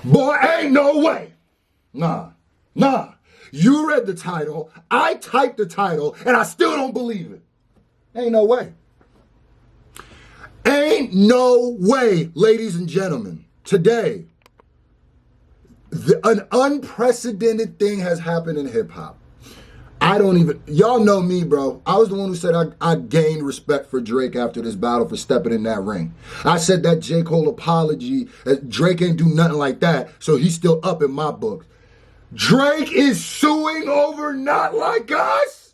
Boy, ain't no way. Nah. You read the title, I typed the title, and I still don't believe it. Ain't no way. Ain't no way, ladies and gentlemen. Today, an unprecedented thing has happened in hip-hop. Y'all know me, bro. I was the one who said I gained respect for Drake after this battle for stepping in that ring. I said that J. Cole apology, Drake ain't do nothing like that, so he's still up in my books. Drake is suing over Not Like Us?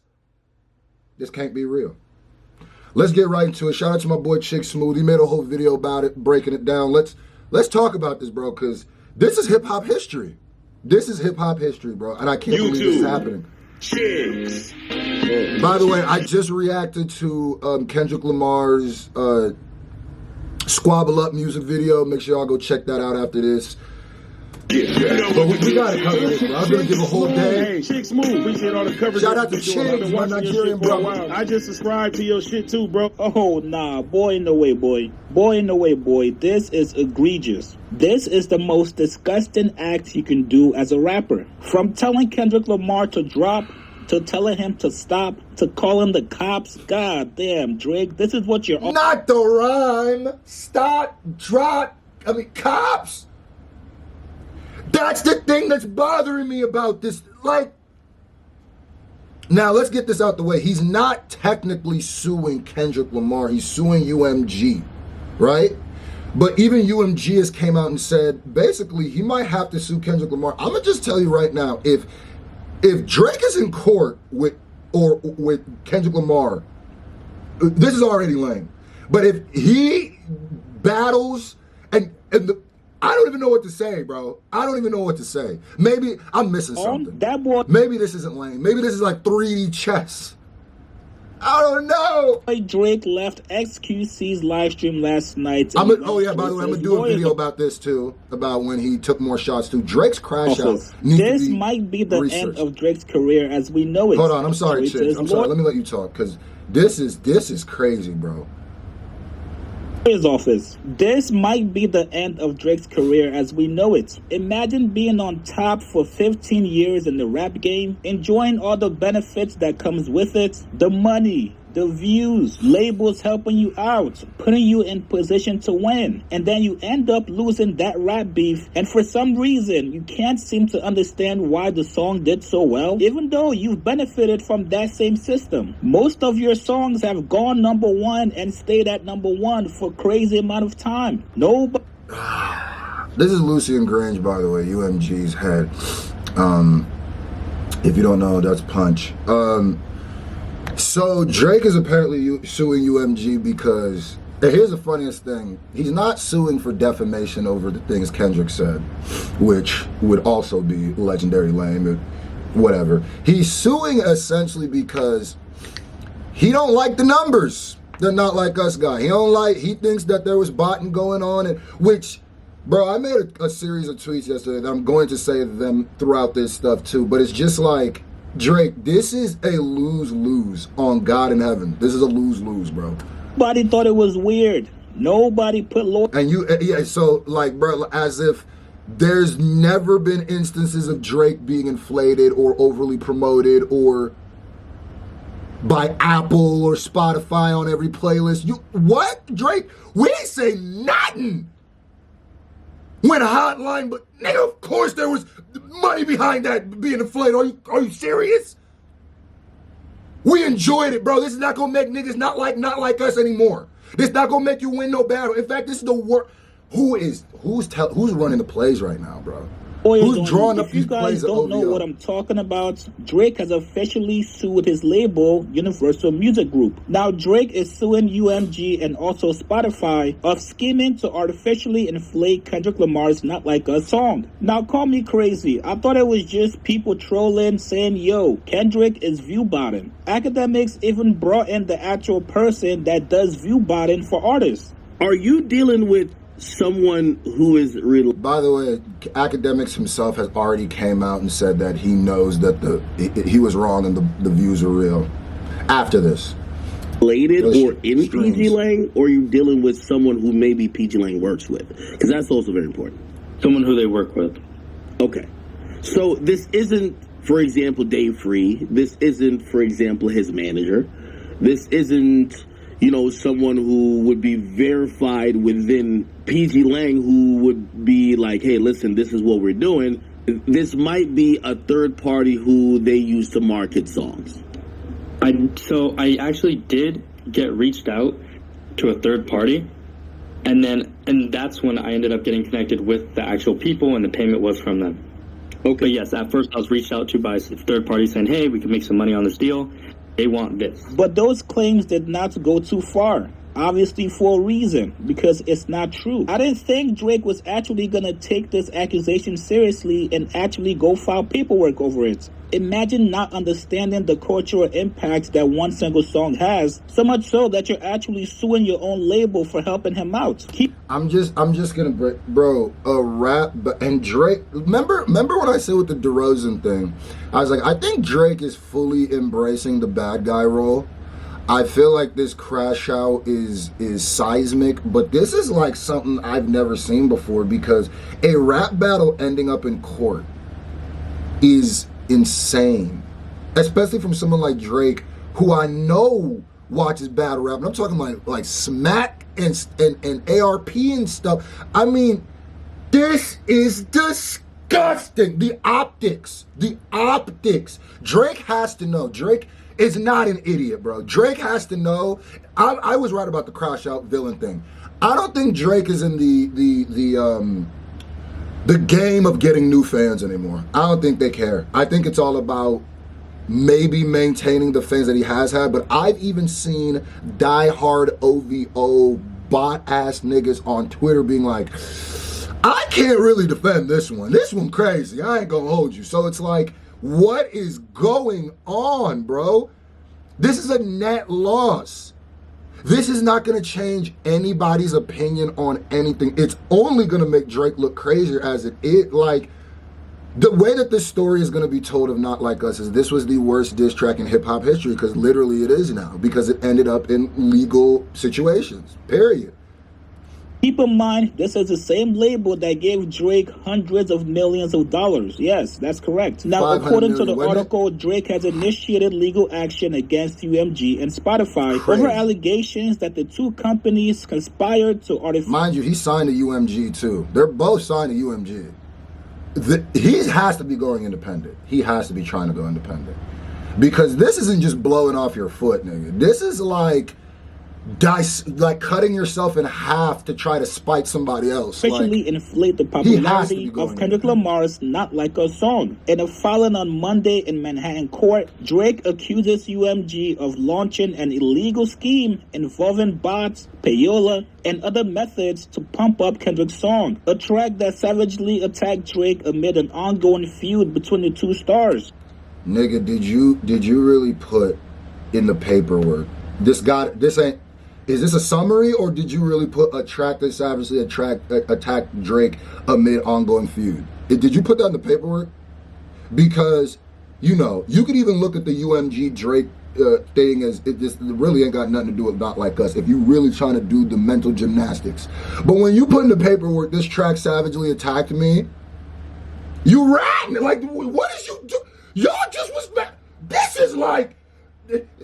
This can't be real. Let's get right into it. Shout out to my boy Chick Smooth. He made a whole video about it, breaking it down. Let's talk about this, bro, because this is hip-hop history. This is hip-hop history, bro, and I can't believe this is happening. Chicks. By the way, I just reacted to Kendrick Lamar's Squabble Up music video. Make sure y'all go check that out after this. But we gotta cover this, bro. I was gonna give a whole day. Hey, Chick Smooth, appreciate all the coverage. Shout out to Chick, my Nigerian brother. I just subscribed to your shit too, bro. Oh, nah, boy in the way, boy. Boy in the way, boy. This is egregious. This is the most disgusting act you can do as a rapper. From telling Kendrick Lamar to drop, to telling him to stop, to calling the cops. God damn, Drake, this is what you're... Not the rhyme. Stop, drop, cops. That's the thing that's bothering me about this. Now let's get this out the way. He's not technically suing Kendrick Lamar. He's suing UMG, right? But even UMG has came out and said, basically, he might have to sue Kendrick Lamar. I'm gonna just tell you right now, if Drake is in court with Kendrick Lamar, this is already lame. But if he battles I don't even know what to say, bro. I don't even know what to say. Maybe I'm missing something. That boy. Maybe this isn't lame. Maybe this is like 3D chess. I don't know. Drake left XQC's live stream last night. By the way, I'm gonna do a video about this too, about when he took more shots too. Drake's crash out. This might be the end of Drake's career as we know it. Hold on, I'm sorry, Chick. I'm sorry. Let me let you talk, because this is crazy, bro. His office. This might be the end of Drake's career as we know it. Imagine being on top for 15 years in the rap game, enjoying all the benefits that comes with it, the money, the views, labels helping you out, putting you in position to win, and then you end up losing that rap beef, and for some reason you can't seem to understand why the song did so well, even though you've benefited from that same system. Most of your songs have gone #1 and stayed at #1 for crazy amount of time. Nobody. This is Lucian Grange, by the way, UMG's head. If you don't know, that's Punch. So Drake is apparently suing UMG because, and here's the funniest thing, he's not suing for defamation over the things Kendrick said, which would also be legendary lame, whatever. He's suing essentially because he don't like the numbers. They're Not Like Us guy. He thinks that there was botting going on, and which, bro, I made a series of tweets yesterday that I'm going to say them throughout this stuff too, but it's just like, Drake, this is a lose-lose on God in heaven. This is a lose-lose, bro. Nobody thought it was weird. Nobody put so like, bro, as if there's never been instances of Drake being inflated or overly promoted or by Apple or Spotify on every playlist. What, Drake? We ain't say nothing. Went a hotline, but nigga, of course there was money behind that being inflated. Are you serious? We enjoyed it, bro. This is not gonna make niggas not like us anymore. This not gonna make you win no battle. In fact, this is the worst. Who's running the plays right now, bro? Who's drawing up these plays? If you guys don't know what I'm talking about, Drake has officially sued his label, Universal Music Group. Now, Drake is suing UMG and also Spotify of scheming to artificially inflate Kendrick Lamar's Not Like Us song. Now, call me crazy. I thought it was just people trolling, saying, yo, Kendrick is view botting. Academics even brought in the actual person that does view botting for artists. Are you dealing with someone who is real? By the way, Academics himself has already came out and said that he knows that he was wrong and the views are real after this. Related or in PG Lang, or are you dealing with someone who maybe PG Lang works with? Because that's also very important. Someone who they work with. Okay. So this isn't, for example, Dave Free. This isn't, for example, his manager. This isn't, someone who would be verified within PG Lang, who would be like, hey, listen, this is what we're doing. This might be a third party who they use to market songs. I actually did get reached out to a third party, and that's when I ended up getting connected with the actual people, and the payment was from them. Okay. But yes, at first I was reached out to by a third party saying, hey, we can make some money on this deal. They want this. But those claims did not go too far. Obviously for a reason, because it's not true. I didn't think Drake was actually gonna take this accusation seriously and actually go file paperwork over it. Imagine not understanding the cultural impact that one single song has, so much so that you're actually suing your own label for helping him out. I'm just gonna bro, a rap, and Drake. Remember when I said with the DeRozan thing, I was like, I think Drake is fully embracing the bad guy role. I feel like this crash out is seismic, but this is like something I've never seen before, because a rap battle ending up in court is insane, especially from someone like Drake, who I know watches battle rap, and I'm talking like Smack and ARP and stuff. I mean, this is disgusting. The optics. Drake has to know. Drake is not an idiot, bro. Drake has to know. I was right about the crash out villain thing. I don't think Drake is in the game of getting new fans anymore. I don't think they care. I think it's all about maybe maintaining the fans that he has had, but I've even seen diehard OVO bot-ass niggas on Twitter being like, I can't really defend this one. This one crazy. I ain't gonna hold you. So it's like, what is going on, bro? This is a net loss. This is not going to change anybody's opinion on anything. It's only going to make Drake look crazier as it is. Like, the way that this story is going to be told of Not Like Us is this was the worst diss track in hip-hop history, because literally it is now, because it ended up in legal situations, period. Keep in mind, this is the same label that gave Drake hundreds of millions of dollars. Yes, that's correct. Now, according to the article, Drake has initiated legal action against UMG and Spotify over allegations that the two companies conspired to artificially... Mind you, he signed to UMG too. They're both signed to UMG. He has to be going independent. He has to be trying to go independent. Because this isn't just blowing off your foot, nigga. This is like cutting yourself in half to try to spite somebody else. Officially inflate the popularity of Kendrick Lamar's Not Like Us song. In a filing on Monday in Manhattan court, Drake accuses UMG of launching an illegal scheme involving bots, payola, and other methods to pump up Kendrick's song, a track that savagely attacked Drake amid an ongoing feud between the two stars. Nigga, did you really put in the paperwork? Is this a summary, or did you really put a track that savagely attacked Drake amid ongoing feud? Did you put that in the paperwork? Because, you could even look at the UMG Drake thing as it really ain't got nothing to do with Not Like Us if you really trying to do the mental gymnastics. But when you put in the paperwork, this track savagely attacked me, you ran. Like, what did you do? Y'all just was back. This is like...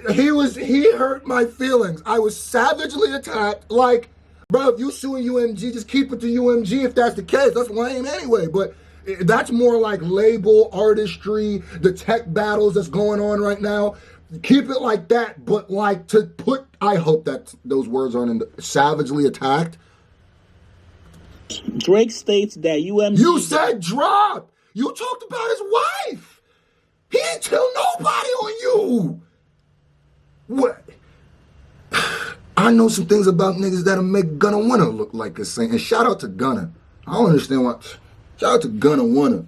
He hurt my feelings. I was savagely attacked. Like, bro, if you suing UMG, just keep it to UMG if that's the case. That's lame anyway. But that's more like label artistry, the tech battles that's going on right now. Keep it like that. But like I hope that those words aren't in the savagely attacked. Drake states that UMG... You said drop. You talked about his wife. He didn't tell nobody on you. What? I know some things about niggas that'll make Gunna Winner look like a saint. And shout out to Gunna. I don't understand why. Shout out to Gunna Winner.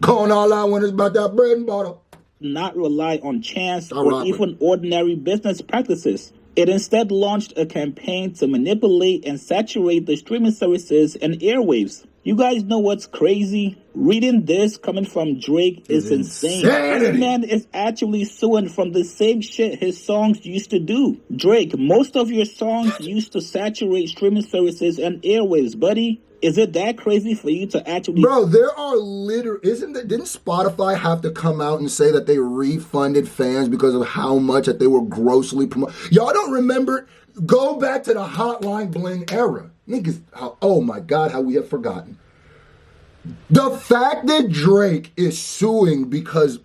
Going all out when it's about that bread and butter. Not rely on chance or even ordinary business practices. It instead launched a campaign to manipulate and saturate the streaming services and airwaves. You guys know what's crazy? Reading this coming from Drake is insane. This man is actually suing from the same shit his songs used to do. Drake, most of your songs used to saturate streaming services and airwaves, buddy. Is it that crazy for you to actually... Bro, there are didn't Spotify have to come out and say that they refunded fans because of how much that they were grossly promoting? Y'all don't remember? Go back to the Hotline Bling era. Niggas, oh my God, how we have forgotten. The fact that Drake is suing because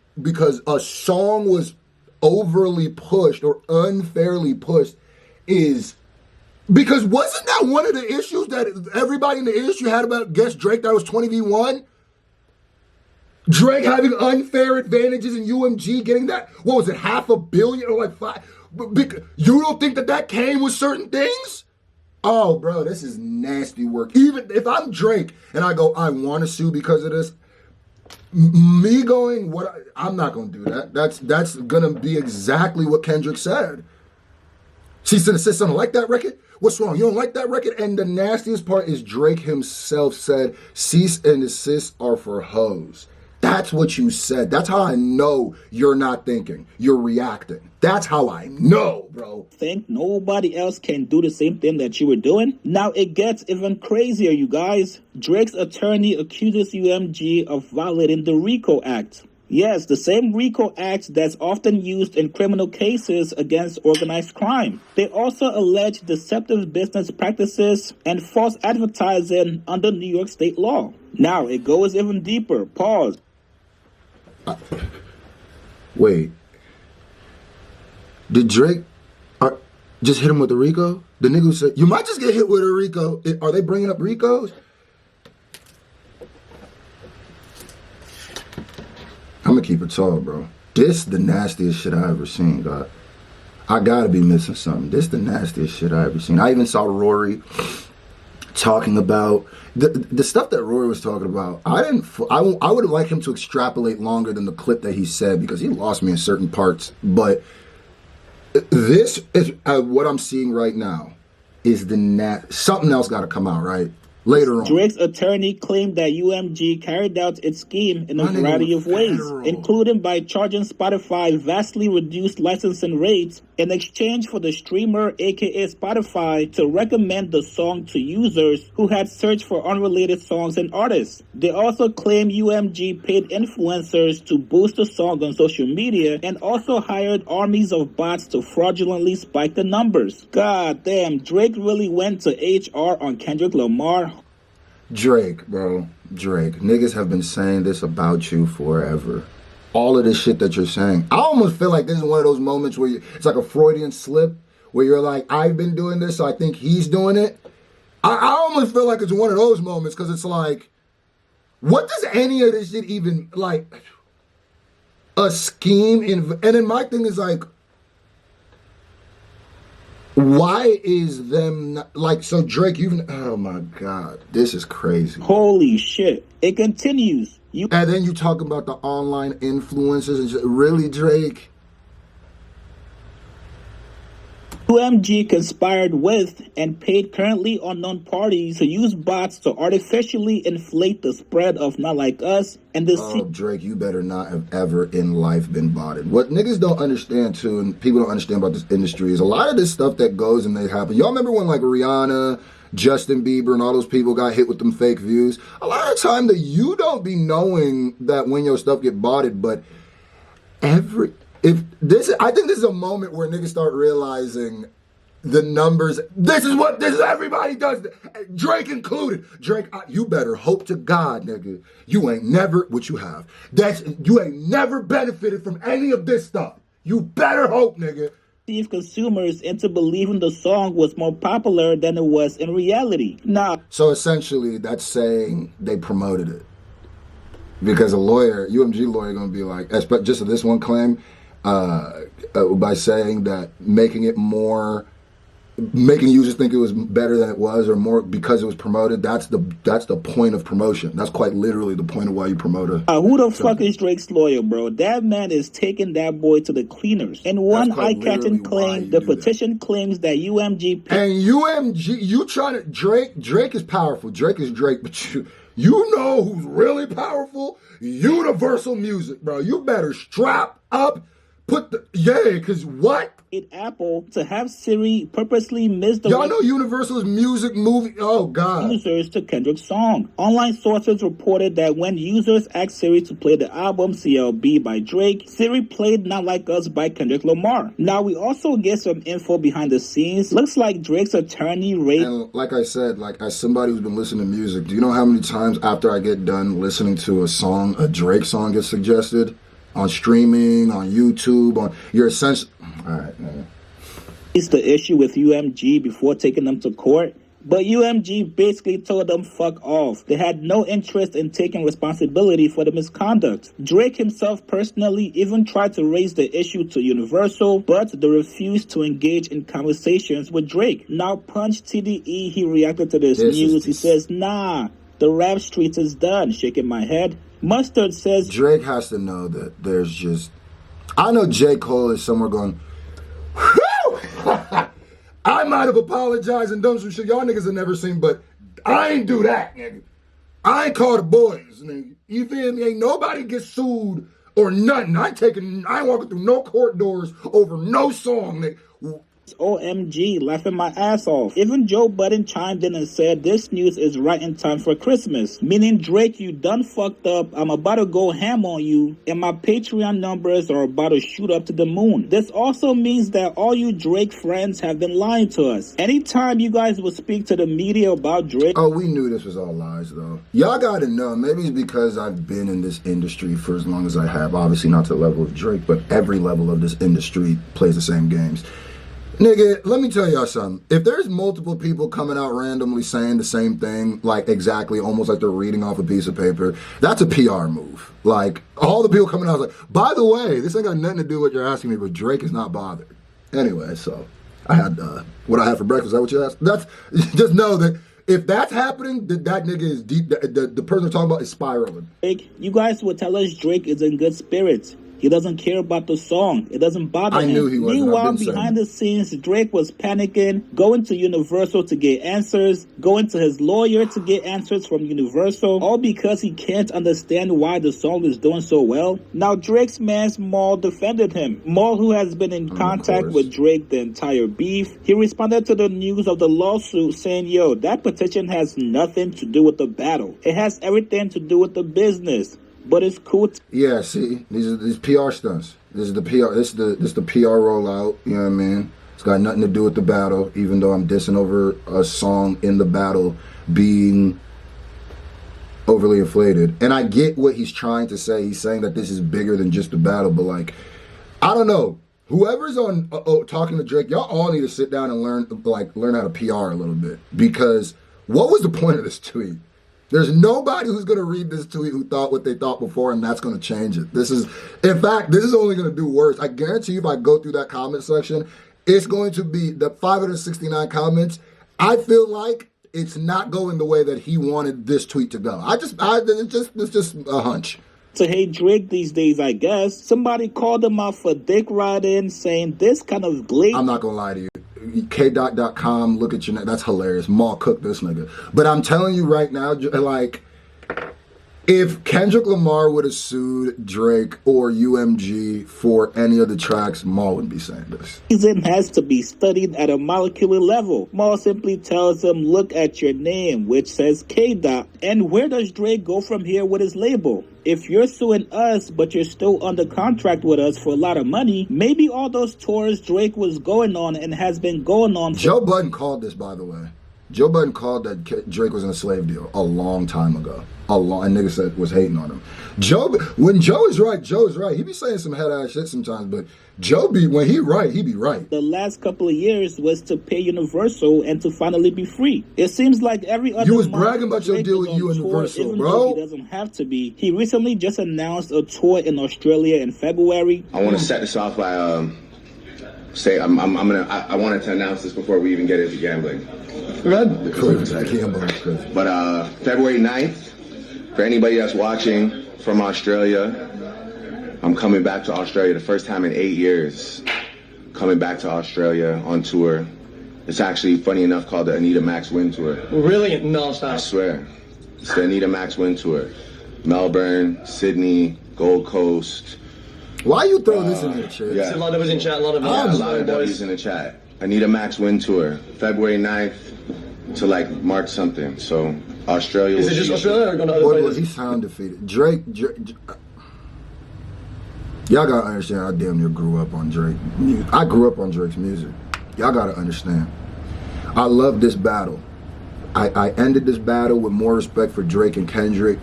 a song was overly pushed or unfairly pushed is because wasn't that one of the issues that everybody in the industry had about against Drake that was 20v1? Drake having unfair advantages and UMG getting that, what was it, $500 million or like $5? You don't think that came with certain things? Oh, bro, this is nasty work. Even if I'm Drake and I go, I want to sue because of this, me going, I'm not going to do that. That's going to be exactly what Kendrick said. Cease and desist, I don't like that record. What's wrong? You don't like that record? And the nastiest part is Drake himself said, cease and desist are for hoes. That's what you said. That's how I know you're not thinking. You're reacting. That's how I know, bro. Think nobody else can do the same thing that you were doing? Now it gets even crazier, you guys. Drake's attorney accuses UMG of violating the RICO Act. Yes, the same RICO Act that's often used in criminal cases against organized crime. They also allege deceptive business practices and false advertising under New York state law. Now, it goes even deeper. Pause. Wait. Did Drake just hit him with a RICO? The nigga who said, you might just get hit with a RICO. Are they bringing up RICOs? I'm gonna keep it tall, bro. This the nastiest shit I ever seen, God. I gotta be missing something. This the nastiest shit I ever seen. I even saw Rory talking about the stuff that Rory was talking about. I would have liked him to extrapolate longer than the clip that he said because he lost me in certain parts. But this is what I'm seeing right now is something else got to come out right later on. Drake's attorney claimed that UMG carried out its scheme in a variety of ways, including by charging Spotify vastly reduced licensing rates in exchange for the streamer, aka Spotify, to recommend the song to users who had searched for unrelated songs and artists. They also claim UMG paid influencers to boost the song on social media and also hired armies of bots to fraudulently spike the numbers. God damn, Drake really went to HR on Kendrick Lamar. Drake, bro. Drake. Niggas have been saying this about you forever. All of this shit that you're saying. I almost feel like this is one of those moments where it's like a Freudian slip where you're like, I've been doing this, so I think he's doing it. I almost feel like it's one of those moments because it's like, what does any of this shit even, like, a scheme? And then my thing is like, why is them not, like, so Drake, oh my God, this is crazy. Holy shit. It continues. And then you talk about the online influencers and really, Drake? UMG conspired with and paid currently unknown parties to use bots to artificially inflate the spread of Not Like Us and the Drake, you better not have ever in life been botted. What niggas don't understand too, and people don't understand about this industry, is a lot of this stuff that goes and they happen. Y'all remember when like Rihanna, Justin Bieber, and all those people got hit with them fake views? A lot of the time that you don't be knowing that when your stuff get botted, but I think this is a moment where niggas start realizing the numbers. This is everybody does. Drake included. Drake, you better hope to God, nigga, you ain't never what you have. You ain't never benefited from any of this stuff. You better hope, nigga. Consumers into believing the song was more popular than it was in reality. So essentially, that's saying they promoted it because a lawyer, UMG lawyer, gonna be like, just this one claim. By saying that making it more making users think it was better than it was, or more because it was promoted. That's the point of promotion. That's quite literally the point of why you promote a. Who the fuck is Drake's lawyer, bro? That man is taking that boy to the cleaners. And one eye-catching claim, the petition claims that UMG... And UMG, you trying to... Drake is powerful. Drake is Drake, but you know who's really powerful? Universal Music, bro. You better strap up, because what? Apple to have Siri purposely miss the y'all know Universal's music movie. Oh god, users to Kendrick's song. Online sources reported that when users asked Siri to play the album CLB by Drake, Siri played Not Like Us by Kendrick Lamar. Now we also get some info behind the scenes. Looks like Drake's attorney and like I said, like as somebody who's been listening to music, do you know how many times after I get done listening to a song, a Drake song gets suggested on streaming, on YouTube, on your essential. All right, man. It's the issue with UMG before taking them to court, but UMG basically told them fuck off. They had no interest in taking responsibility for the misconduct. Drake himself personally even tried to raise the issue to Universal, but they refused to engage in conversations with Drake. Now Punch TDE, he reacted to this news. He says, nah, the rap streets is done. Shaking my head. Mustard says Drake has to know that there's just... I know J. Cole is somewhere going, whew! I might have apologized and done some shit y'all niggas have never seen, but I ain't do that, nigga. I ain't call the boys, nigga. You feel me? Ain't nobody get sued or nothing. I ain't walking through no court doors over no song, nigga. OMG, laughing my ass off. Even Joe Budden chimed in and said this news is right in time for Christmas. Meaning, Drake, you done fucked up. I'm about to go ham on you, and my Patreon numbers are about to shoot up to the moon. This also means that all you Drake friends have been lying to us. Anytime you guys would speak to the media about Drake... Oh, we knew this was all lies, though. Y'all gotta know, maybe it's because I've been in this industry for as long as I have. Obviously not to the level of Drake, but every level of this industry plays the same games. Nigga, let me tell y'all something. If there's multiple people coming out randomly saying the same thing, like exactly, almost like they're reading off a piece of paper, that's a PR move. Like, all the people coming out like, by the way, this ain't got nothing to do with what you're asking me, but Drake is not bothered. Anyway, so I had what I had for breakfast. Is that what you asked? That's just know that if that's happening, that nigga is deep. The person we're talking about is spiraling. You guys would tell us Drake is in good spirits. He doesn't care about the song. It doesn't bother him. I knew he wasn't. Meanwhile, behind the scenes, Drake was panicking, going to Universal to get answers, going to his lawyer to get answers from Universal, all because he can't understand why the song is doing so well. Now, Drake's man's Maul defended him. Maul, who has been in contact with Drake the entire beef, he responded to the news of the lawsuit saying, yo, that petition has nothing to do with the battle. It has everything to do with the business. But it's cool. Yeah, see, these PR stunts. This is the PR. This is the PR rollout. You know what I mean? It's got nothing to do with the battle. Even though I'm dissing over a song in the battle being overly inflated, and I get what he's trying to say. He's saying that this is bigger than just the battle. But like, I don't know. Whoever's on talking to Drake, y'all all need to sit down and learn how to PR a little bit, because what was the point of this tweet? There's nobody who's going to read this tweet who thought what they thought before, and that's going to change it. In fact, this is only going to do worse. I guarantee you, if I go through that comment section, it's going to be the 569 comments. I feel like it's not going the way that he wanted this tweet to go. It's just a hunch. To hate Drake these days, I guess. Somebody called him out for dick riding, saying this kind of blatant... I'm not going to lie to you. K.com, look at your name. That's hilarious. Maul cooked this nigga. But I'm telling you right now, like, if Kendrick Lamar would have sued Drake or UMG for any of the tracks, Maul wouldn't be saying this. Reason has to be studied at a molecular level. Maul simply tells him, look at your name, which says K. And where does Drake go from here with his label? If you're suing us, but you're still under contract with us for a lot of money, maybe all those tours Drake was going on and has been going on... Joe Budden called this, by the way. Joe Budden called that Drake was in a slave deal a long time ago. And nigga said was hating on him. When Joe is right, Joe is right. He be saying some head ass shit sometimes, but when he right, he be right. The last couple of years was to pay Universal and to finally be free. It seems like every other You was bragging about your deal with Universal, bro. He doesn't have to be. He recently just announced a tour in Australia in February. I want to set this off by say I wanted to announce this before we even get into gambling. But February 9th, for anybody that's watching from Australia, I'm coming back to Australia the first time in 8 years. Coming back to Australia on tour. It's actually, funny enough, called the Anita Max Win Tour. Really? No, stop. I swear. It's the Anita Max Win Tour. Melbourne, Sydney, Gold Coast. Why you throwing this in the chat? Yeah. A lot of us in chat, a lot of W's in the chat. Anita Max Win Tour, February 9th to like March something. So Australia. Is it just Australia or going to other Boy, places? he sound defeated. Drake, y'all gotta understand. I damn near grew up on Drake. I grew up on Drake's music. Y'all gotta understand. I love this battle. I ended this battle with more respect for Drake and Kendrick.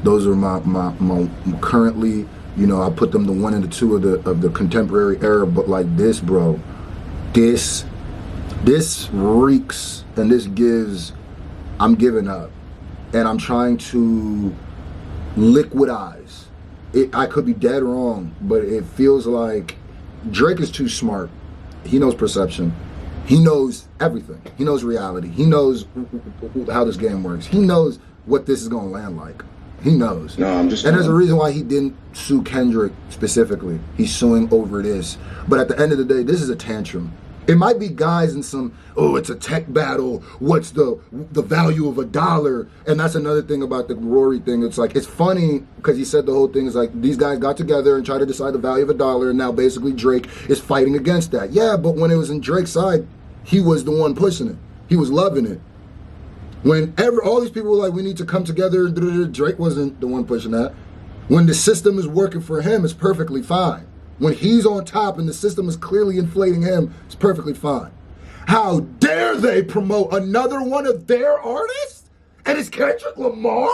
Those are my currently, you know, I put them the one and the two of the contemporary era. But like this, bro, this reeks and this gives. I'm giving up, and I'm trying to liquidize. I could be dead wrong, but it feels like Drake is too smart. He knows perception. He knows everything. He knows reality. He knows how this game works. He knows what this is going to land like. He knows. No, I'm just. And there's a reason why he didn't sue Kendrick specifically. He's suing over this. But at the end of the day, this is a tantrum. It might be guys in some, oh, it's a tech battle. What's the value of $1? And that's another thing about the Rory thing. It's like, it's funny because he said the whole thing is like, these guys got together and tried to decide the value of $1. And now basically Drake is fighting against that. Yeah, but when it was in Drake's side, he was the one pushing it. He was loving it. Whenever all these people were like, we need to come together, Drake wasn't the one pushing that. When the system is working for him, it's perfectly fine. When he's on top and the system is clearly inflating him, it's perfectly fine. How dare they promote another one of their artists? And it's Kendrick Lamar?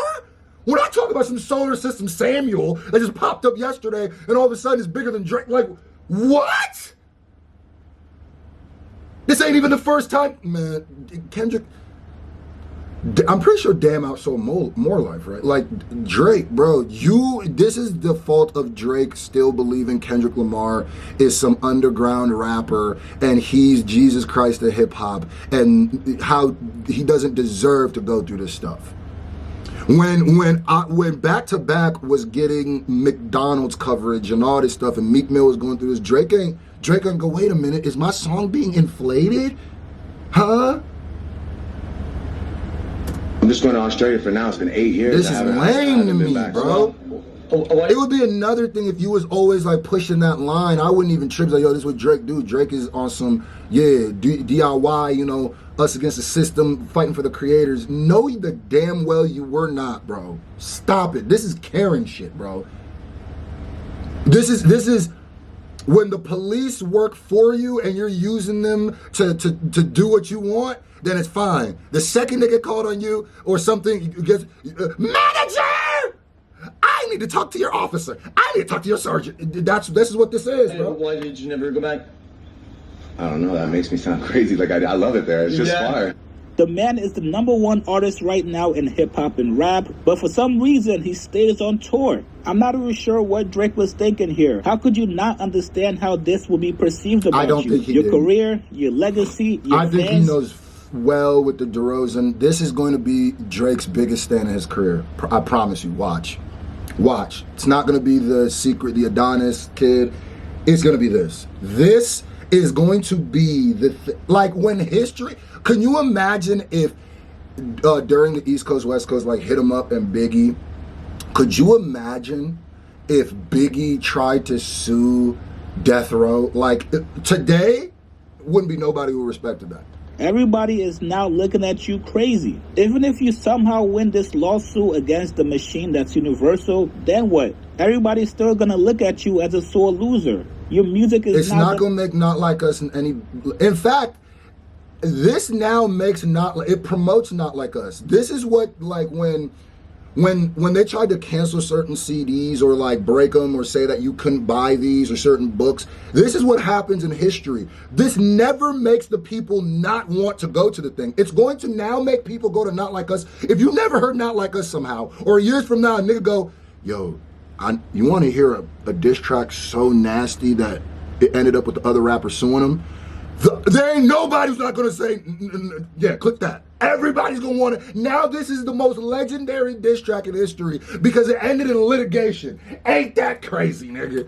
When I talk about some Solar System Samuel that just popped up yesterday and all of a sudden is bigger than Drake, like, what? This ain't even the first time, man. Kendrick, I'm pretty sure Damn outsold more Life, right? Like, Drake, bro, this is the fault of Drake still believing Kendrick Lamar is some underground rapper and he's Jesus Christ of hip hop and how he doesn't deserve to go through this stuff. When Back to Back was getting McDonald's coverage and all this stuff and Meek Mill was going through this, Drake ain't go, wait a minute, is my song being inflated? Huh? I'm just going to Australia for now. It's been 8 years. This is lame to me, bro. What? It would be another thing if you was always like pushing that line. I wouldn't even trip like, yo, this is what Drake do. Drake is on some, DIY, you know, us against the system, fighting for the creators. Know the damn well you were not, bro. Stop it. This is Karen shit, bro. This is when the police work for you and you're using them to do what you want, then it's fine. The second they get called on you or something, you get, manager! I need to talk to your officer. I need to talk to your sergeant. This is what this is, bro. Why did you never go back? I don't know. That makes me sound crazy. Like, I love it there. It's just fire. The man is the #1 artist right now in hip-hop and rap, but for some reason he stays on tour. I'm not even sure what Drake was thinking here. How could you not understand how this will be perceived about I don't you? think he Your did. Career, your legacy, your I think fans? he knows well with the DeRozan. This is going to be Drake's biggest stand in his career. I promise you. Watch. It's not going to be the secret, the Adonis kid. It's going to be this. This is going to be like when history. Can you imagine if during the East Coast, West Coast, like Hit 'Em Up and Biggie, could you imagine if Biggie tried to sue Death Row? Like today, wouldn't be nobody who respected that. Everybody is now looking at you crazy. Even if you somehow win this lawsuit against the machine that's universal, then what? Everybody's still gonna look at you as a sore loser. Your music is It's not gonna make Not Like Us any. In fact, this now makes it promotes Not Like Us. This is what, like, when they tried to cancel certain CDs or like break them or say that you couldn't buy these or certain books, this is what happens in history. This never makes the people not want to go to the thing. It's going to now make people go to Not Like Us. If you never heard Not Like Us somehow, or years from now a nigga go, yo, you want to hear a diss track so nasty that it ended up with the other rapper suing him. There ain't nobody who's not gonna say, yeah, click that. Everybody's gonna want it. Now this is the most legendary diss track in history because it ended in litigation. Ain't that crazy, nigga?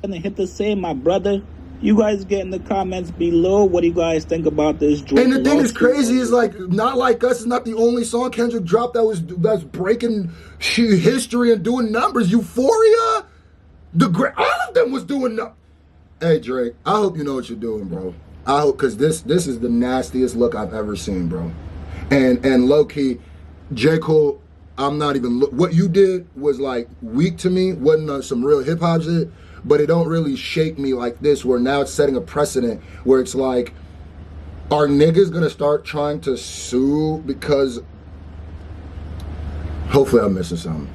And hit the same, my brother. You guys get in the comments below. What do you guys think about this Drake And the thing that's lawsuit? crazy is like, Not Like Us is not the only song Kendrick dropped that's breaking history and doing numbers. Euphoria, all of them was doing numbers. Hey Drake, I hope you know what you're doing, bro. I hope, because this is the nastiest look I've ever seen, bro. And low key, J. Cole, I'm not even what you did was like weak to me. Wasn't some real hip hop shit, but it don't really shake me like this. Where now it's setting a precedent where it's like, are niggas gonna start trying to sue because? Hopefully I'm missing something.